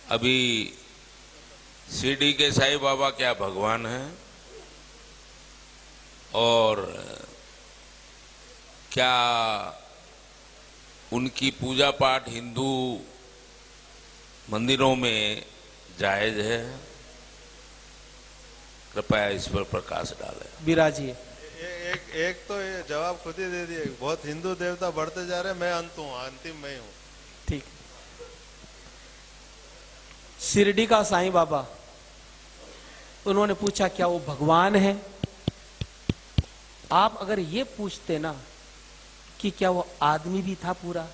अभी शिरडी के साईं बाबा क्या भगवान हैं और क्या उनकी पूजा पाठ हिंदू मंदिरों में जायज है? कृपया इस पर प्रकाश डालें। विराजिए। एक तो ये जवाब खुद ही दे दिए। बहुत हिंदू देवता बढ़ते जा रहे हैं, मैं अंत हूं, अंतिम मैं ही हूं। ठीक। शिरडी का साईं बाबा, उन्होंने पूछा क्या वो भगवान है? आप अगर ये पूछते ना कि क्या वो आदमी भी था पूरा,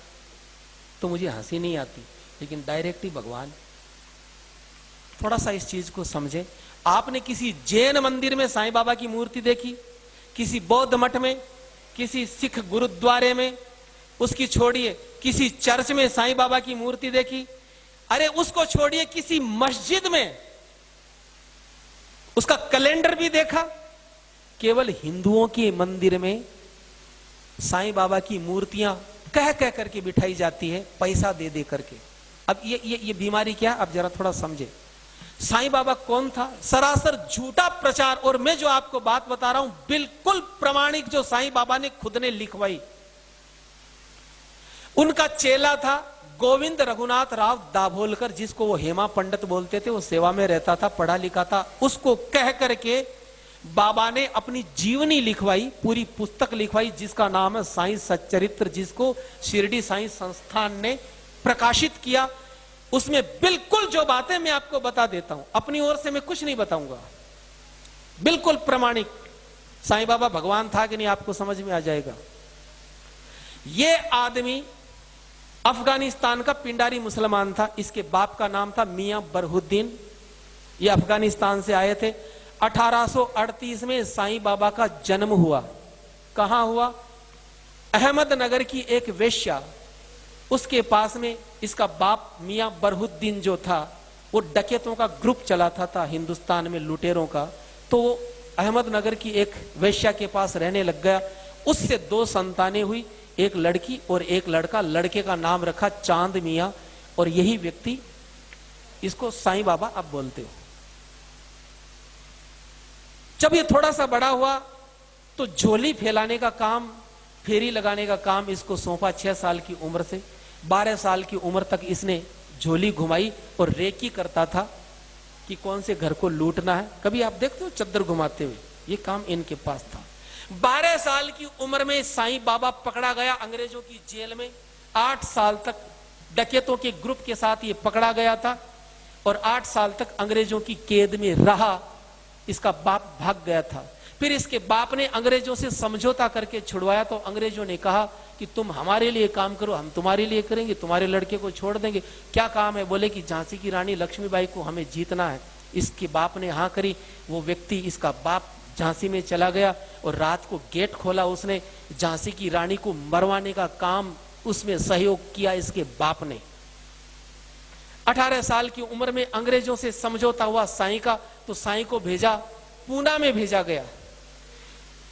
तो मुझे हंसी नहीं आती, लेकिन डायरेक्ट ही भगवान। थोड़ा सा इस चीज को समझे। आपने किसी जैन मंदिर में साईं बाबा की मूर्ति देखी? किसी बौद्ध मठ में, किसी सिख गुरुद्वारे में, उसकी छोड़िए किसी चर्च में साईं बाबा की मूर्ति देखी? अरे उसको छोड़िए किसी मस्जिद में उसका कैलेंडर भी देखा? केवल हिंदुओं के मंदिर में साईं बाबा की मूर्तियां कह कह करके बिठाई जाती है, पैसा दे दे करके। अब ये बीमारी क्या? अब जरा थोड़ा समझे। साईं बाबा कौन था? सरासर झूठा प्रचार। और मैं जो आपको बात बता रहा हूं बिल्कुल प्रमाणिक, जो साईं बाबा ने खुद ने लिखवाई। उनका चेला था गोविंद रघुनाथ राव दाभोलकर, जिसको वो हेमा पंडित बोलते थे। वो सेवा में रहता था, पढ़ा लिखा था। उसको कह करके बाबा ने अपनी जीवनी लिखवाई, पूरी पुस्तक लिखवाई, जिसका नाम है साईं सच्चरित्र, जिसको शिरडी साईं संस्थान ने प्रकाशित किया। उसमें बिल्कुल जो बातें मैं आपको बता देता हूं, अपनी ओर से मैं कुछ नहीं बताऊंगा, बिल्कुल प्रमाणिक। साईं बाबा भगवान था कि नहीं आपको समझ में आ जाएगा। ये आदमी अफगानिस्तान का पिंडारी मुसलमान था। इसके बाप का नाम था मियां बरहुद्दीन। ये अफगानिस्तान से आए थे। 1838 में साईं बाबा का जन्म हुआ। कहां हुआ? अहमदनगर की एक वेश्या, उसके पास में इसका बाप मियां बरहुद्दीन जो था, वो डकैतों का ग्रुप चलाता था हिंदुस्तान में, लुटेरों का। तो वो अहमदनगर की एक वेश्या के पास रहने लग गया। उससे 2 संतानें हुई, एक लड़की और एक लड़का। लड़के का नाम रखा चांद मियां, और यही व्यक्ति, इसको साईं बाबा अब बोलते हो। जब ये थोड़ा सा बड़ा हुआ तो झोली फैलाने का काम, फेरी लगाने का काम इसको सौंपा। 6 साल की उम्र से 12 साल की उम्र तक इसने झोली घुमाई और रेकी करता था कि कौन से घर को लूटना है। कभी आप देखते हो चद्दर घुमाते हुए? ये काम इनके पास था। 12 साल की उम्र में साईं बाबा पकड़ा गया अंग्रेजों की जेल में। 8 साल तक डकैतों के ग्रुप के साथ ये पकड़ा गया था और 8 साल तक अंग्रेजों की कैद में रहा। इसका बाप भाग गया था। फिर इसके बाप ने अंग्रेजों से समझौता करके छुड़वाया। तो अंग्रेजों ने कहा कि तुम हमारे लिए काम करो, हम तुम्हारे लिए करेंगे, तुम्हारे लड़के को छोड़ देंगे। क्या काम है? बोले कि झांसी की रानी लक्ष्मीबाई को हमें जीतना है। इसके बाप ने हाँ करी। वो व्यक्ति, इसका बाप, झांसी में चला गया और रात को गेट खोला उसने। झांसी की रानी को मरवाने का काम उसमें सहयोग किया इसके बाप ने। 18 साल की उम्र में अंग्रेजों से समझौता हुआ साईं का, तो साईं को भेजा, पूना में भेजा गया।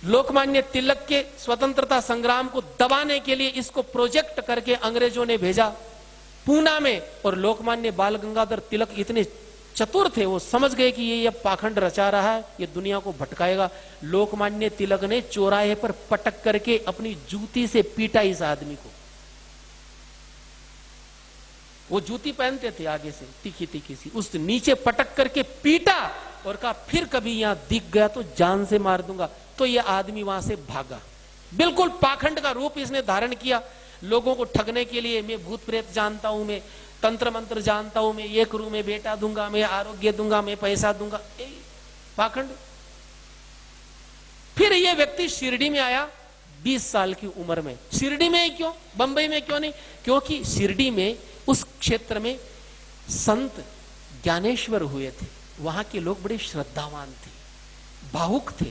लोकमान्य तिलक के स्वतंत्रता संग्राम को दबाने के लिए इसको प्रोजेक्ट करके अंग्रेजों ने भेजा पूना में। और लोकमान्य बाल गंगाधर तिलक इतने चतुर थे, वो समझ गए कि ये पाखंड रचा रहा है, ये दुनिया को भटकाएगा। लोकमान्य तिलक ने चौराहे पर पटक करके अपनी जूती से पीटा इस आदमी को। वो जूती पहनते थे आगे से, तीखी तीखी सी, उस नीचे पटक करके पीटा और कहा फिर कभी यहां दिख गया तो जान से मार दूंगा। तो ये आदमी वहां से भागा। बिल्कुल पाखंड का रूप इसने धारण किया लोगों को ठगने के लिए। मैं भूत प्रेत जानता हूं, मैं तंत्र मंत्र जानता हूं, मैं ये करूं, मैं बेटा दूंगा, मैं आरोग्य दूंगा, मैं पैसा दूंगा, पाखंड। फिर ये व्यक्ति शिरडी में आया 20 साल की उम्र में। शिरडी में ही क्यों, बंबई में क्यों नहीं? क्योंकि शिरडी में, उस क्षेत्र में संत ज्ञानेश्वर हुए थे। वहां के लोग बड़े श्रद्धावान थे, भावुक थे।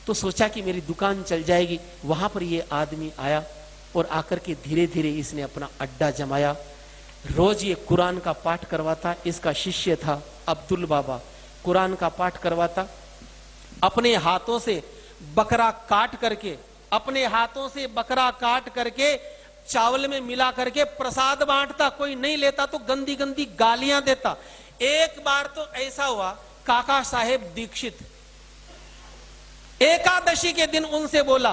तो सोचा कि मेरी दुकान चल जाएगी। वहां पर ये आदमी आया और आकर के धीरे धीरे इसने अपना अड्डा जमाया। रोज ये कुरान का पाठ करवाता। इसका शिष्य था अब्दुल बाबा, कुरान का पाठ करवाता। अपने हाथों से बकरा काट करके, अपने हाथों से बकरा काट करके चावल में मिला करके प्रसाद बांटता, कोई नहीं लेता तो गंदी गंदी गालियां देता। एक बार तो ऐसा हुआ, काका साहेब दीक्षित एकादशी के दिन उनसे बोला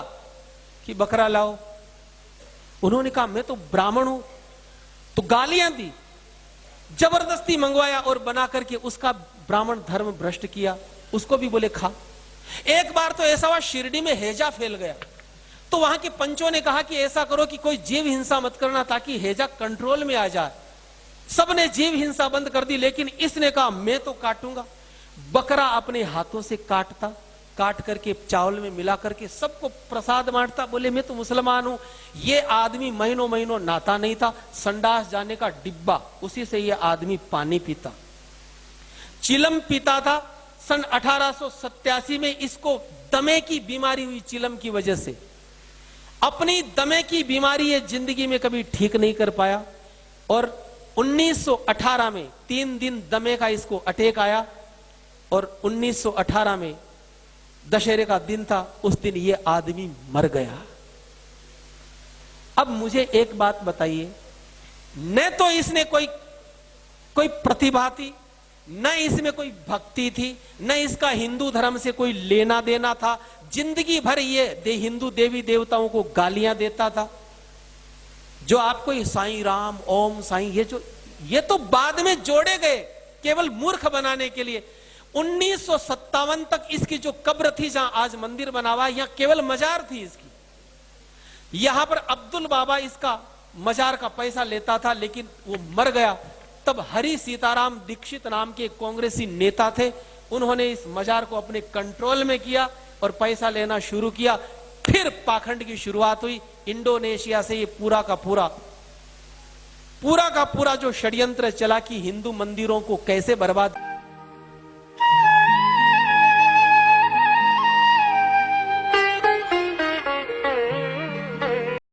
कि बकरा लाओ। उन्होंने कहा मैं तो ब्राह्मण हूं, तो गालियां दी, जबरदस्ती मंगवाया और बना करके उसका ब्राह्मण धर्म भ्रष्ट किया। उसको भी बोले खा। एक बार तो ऐसा हुआ, शिरडी में हैजा फैल गया, तो वहां के पंचों ने कहा कि ऐसा करो कि कोई जीव हिंसा मत करना ताकि हैजा कंट्रोल में आ जाए। सबने जीव हिंसा बंद कर दी, लेकिन इसने कहा मैं तो काटूंगा। बकरा अपने हाथों से काटता, काट करके चावल में मिला करके सबको प्रसाद बांटता। बोले मैं तो मुसलमान हूं। ये आदमी महीनों महीनों नहाता नहीं था, संडास जाने का डिब्बा, उसी से ये आदमी पानी पीता, चिलम पीता था। सन 1887 में इसको दमे की बीमारी हुई। चिलम की वजह से अपनी दमे की बीमारी ये जिंदगी में कभी ठीक नहीं कर पाया, और 1918 में 3 दिन दमे का इसको अटैक आया, और 1918 में दशहरे का दिन था, उस दिन ये आदमी मर गया। अब मुझे एक बात बताइए, न तो इसने कोई प्रतिभा थी, न इसमें कोई भक्ति थी, न इसका हिंदू धर्म से कोई लेना देना था। जिंदगी भर ये हिंदू देवी देवताओं को गालियां देता था। जो आपको ये साईं राम, ओम साईं, ये तो बाद में जोड़े गए केवल मूर्ख बनाने के लिए। 1957 तक इसकी जो कब्र थी, जहां आज मंदिर बना हुआ, यहां केवल मजार थी इसकी। यहां पर अब्दुल बाबा इसका मजार का पैसा लेता था, लेकिन वो मर गया। तब हरि सीताराम दीक्षित नाम के कांग्रेसी नेता थे, उन्होंने इस मजार को अपने कंट्रोल में किया और पैसा लेना शुरू किया। फिर पाखंड की शुरुआत हुई। इंडोनेशिया से ये पूरा का पूरा जो षड्यंत्र चला कि हिंदू मंदिरों को कैसे बर्बाद